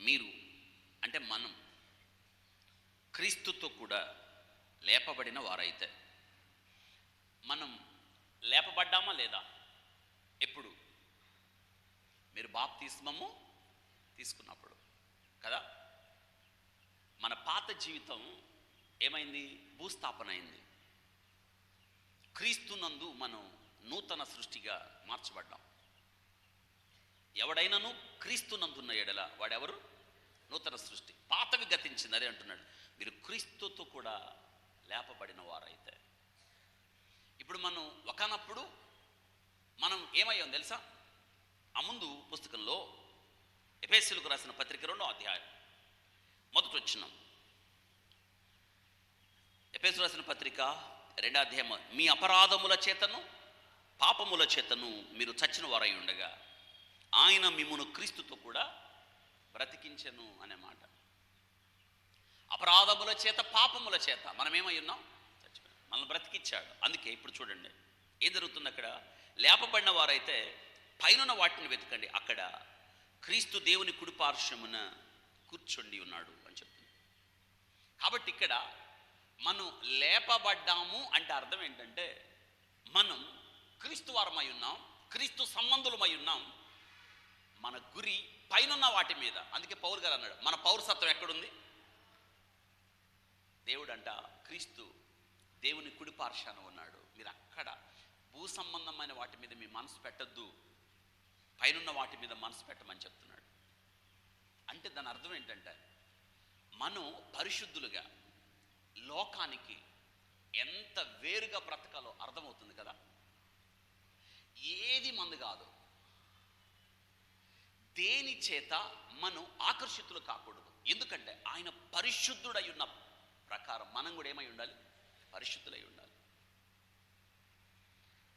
మీరు అంటే మనం క్రీస్తుతో కూడా లేపబడిన వారైతే, మనం లేపబడ్డామా లేదా? ఎప్పుడు? మీరు బాప్తిస్మము తీసుకున్నప్పుడు కదా. మన పాత జీవితం ఏమైంది? భూస్థాపన అయింది. క్రీస్తునందు మనం నూతన సృష్టిగా మార్చబడ్డాం. ఎవడైనాను క్రీస్తునందున్న ఎడల వాడెవరు? నూతన సృష్టి. పాతవి గతించింది. అదే అంటున్నాడు, మీరు క్రీస్తుతో కూడా లేపబడిన వారైతే. ఇప్పుడు మనం ఒకనప్పుడు మనం ఏమయ్యాం తెలుసా? ఆ ముందు పుస్తకంలో ఎఫెసీయులకు రాసిన పత్రిక 2వ అధ్యాయం మొదటి వచనం. ఎఫెసీయులకు రాసిన పత్రిక 2వ అధ్యాయం, మీ అపరాధముల చేతను పాపముల చేతను మీరు చచ్చిన వారై ఉండగా ఆయన మిమ్మును క్రీస్తుతో కూడా బ్రతికించెను అనే మాట. అపరాధముల చేత పాపముల చేత మనం ఏమై ఉన్నాం? చచ్చిపోయాం. మనల్ని బ్రతికించాడు. అందుకే ఇప్పుడు చూడండి ఏం జరుగుతుంది అక్కడ. లేపబడిన వారైతే పైనున్న వాటిని వెతకండి, అక్కడ క్రీస్తు దేవుని కుడిపార్శ్వమున కూర్చొని ఉన్నాడు అని చెప్తుంది. కాబట్టి ఇక్కడ మనం లేపబడ్డాము అంటే అర్థం ఏంటంటే, మనం క్రీస్తు వారమై ఉన్నాం, క్రీస్తు సంబంధులమై ఉన్నాం. మన గురి పైనున్న వాటి మీద. అందుకే పౌలు గారు అన్నాడు, మన పౌరసత్వం ఎక్కడుంది? దేవుడు అంట క్రీస్తు దేవుని కుడిపార్శ్వాన ఉన్నాడు. మీరు అక్కడ భూ సంబంధమైన వాటి మీద మీ మనసు పెట్టద్దు, పైనున్న వాటి మీద మనసు పెట్టమని చెప్తున్నాడు. అంటే దాని అర్థం ఏంటంటే, మనం పరిశుద్ధులుగా లోకానికి ఎంత వేరుగా బ్రతకాలో అర్థమవుతుంది కదా. ఏది మందు కాదు, దేని చేత మనం ఆకర్షితులు కాకూడదు. ఎందుకంటే ఆయన పరిశుద్ధుడై ఉన్న ప్రకారం మనం కూడా ఏమై ఉండాలి? పరిశుద్ధులై ఉండాలి.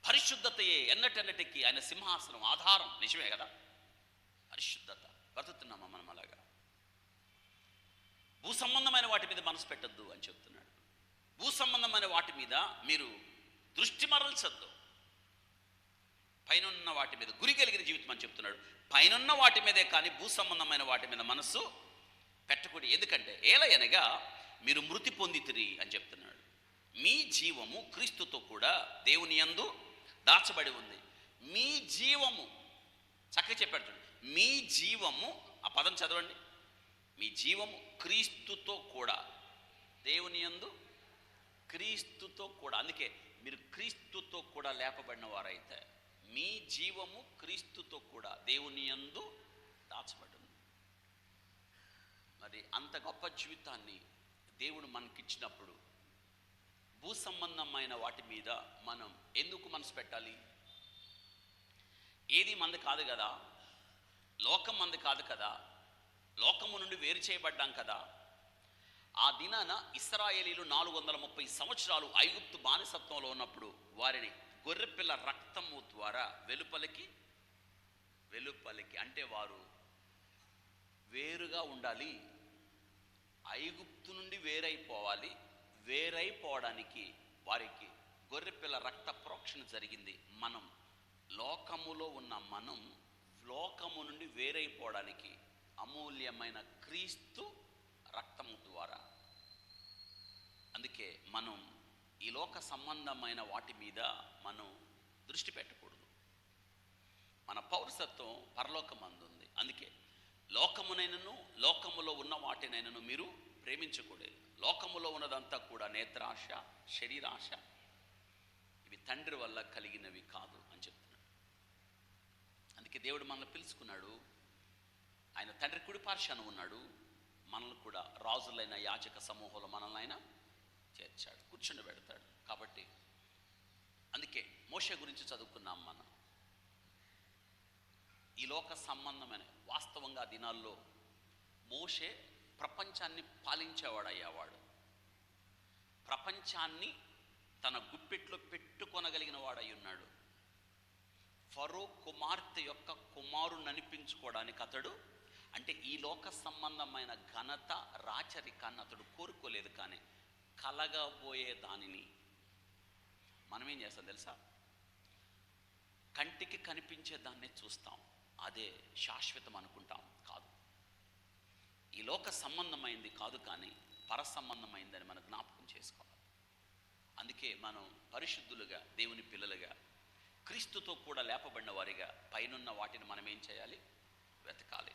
పరిశుద్ధతయే ఎన్నటెన్నటికి ఆయన సింహాసనం ఆధారం. నిజమే కదా. పరిశుద్ధత బ్రతుకుతున్నామా మనం అలాగా? భూ సంబంధమైన వాటి మీద మనసు పెట్టద్దు అని చెప్తున్నాడు. భూ సంబంధమైన వాటి మీద మీరు దృష్టి మరల్చద్దు, పైనున్న వాటి మీద గురి కలిగిన జీవితం అని చెప్తున్నాడు. పైనున్న వాటి మీదే కానీ భూ సంబంధమైన వాటి మీద మనస్సు పెట్టకూడదు. ఎందుకంటే ఏలయనగా మీరు మృతి పొందితిరి అని చెప్తున్నాడు. మీ జీవము క్రీస్తుతో కూడా దేవుని యందు దాచబడి ఉంది. మీ జీవము చక్కగా చెప్పాడు. మీ జీవము, ఆ పదం చదవండి, మీ జీవము క్రీస్తుతో కూడా దేవుని యందు, క్రీస్తుతో కూడా. అందుకే మీరు క్రీస్తుతో కూడా లేపబడిన వారైతే మీ జీవము క్రీస్తుతో కూడా దేవుని యందు దాచబడి ఉంది. మరి అంత గొప్ప జీవితాన్ని దేవుడు మనకిచ్చినప్పుడు భూ సంబంధమైన వాటి మీద మనం ఎందుకు మనసు పెట్టాలి? ఏది మంది కాదు కదా, లోకం మంది కాదు కదా, లోకము నుండి వేరు చేయబడ్డాం కదా. ఆ దినాన ఇశ్రాయేలీలు 430 సంవత్సరాలు ఐగుప్తు బానిసత్వంలో ఉన్నప్పుడు వారిని గొర్రెపిల్ల రక్తము ద్వారా వెలుపలికి అంటే వారు వేరుగా ఉండాలి. ఐగుప్తు నుండి వేరైపోవాలి. వేరైపోవడానికి వారికి గొర్రెపిల్ల రక్త ప్రోక్షణ జరిగింది. మనం లోకములో ఉన్న మనం లోకము నుండి వేరైపోవడానికి అమూల్యమైన క్రీస్తు రక్తము ద్వారా. అందుకే మనం ఈ లోక సంబంధమైన వాటి మీద మనం దృష్టి పెట్టకూడదు. మన పౌరసత్వం పరలోకమందు ఉంది. అందుకే లోకమునైనను లోకములో ఉన్న వాటినైనను మీరు ప్రేమించకూడదు. లోకములో ఉన్నదంతా కూడా నేత్రాశ, శరీరాశ, ఇవి తండ్రి వల్ల కలిగినవి కాదు అని చెప్తున్నాడు. అందుకే దేవుడు మనల్ని పిలుచుకున్నాడు. ఆయన తండ్రి కుడి పార్శ్వాన ఉన్నాడు. మనల్ని కూడా రాజులైన యాజక సమూహంలో మనల్ని ఆయన చేర్చాడు, కూర్చుని పెడతాడు. కాబట్టి అందుకే మోషే గురించి చదువుకున్నాం మనం. ఈ లోక సంబంధమైన వాస్తవంగా దినాల్లో మోషే ప్రపంచాన్ని పాలించేవాడయ్యేవాడు. ప్రపంచాన్ని తన గుప్పెట్లో పెట్టుకొనగలిగిన వాడై ఉన్నాడు. ఫరో కుమార్తె యొక్క కుమారుని అనిపించుకోవడానికి అతడు, అంటే ఈ లోక సంబంధమైన ఘనత రాచరికాన్ని అతడు కోరుకోలేదు. కానీ కలగబోయే దానిని మనం ఏం చేస్తాం తెలుసా? కంటికి కనిపించే దాన్నే చూస్తాం, అదే శాశ్వతం అనుకుంటాం. కాదు, లోక సంబంధమైంది కాదు, కానీ పర సంబంధమైందని మనం జ్ఞాపకం చేసుకోవాలి. అందుకే మనం పరిశుద్ధులుగా, దేవుని పిల్లలుగా, క్రీస్తుతో కూడా లేపబడిన వారిగా పైనున్న వాటిని మనం ఏం చేయాలి? వెతకాలి.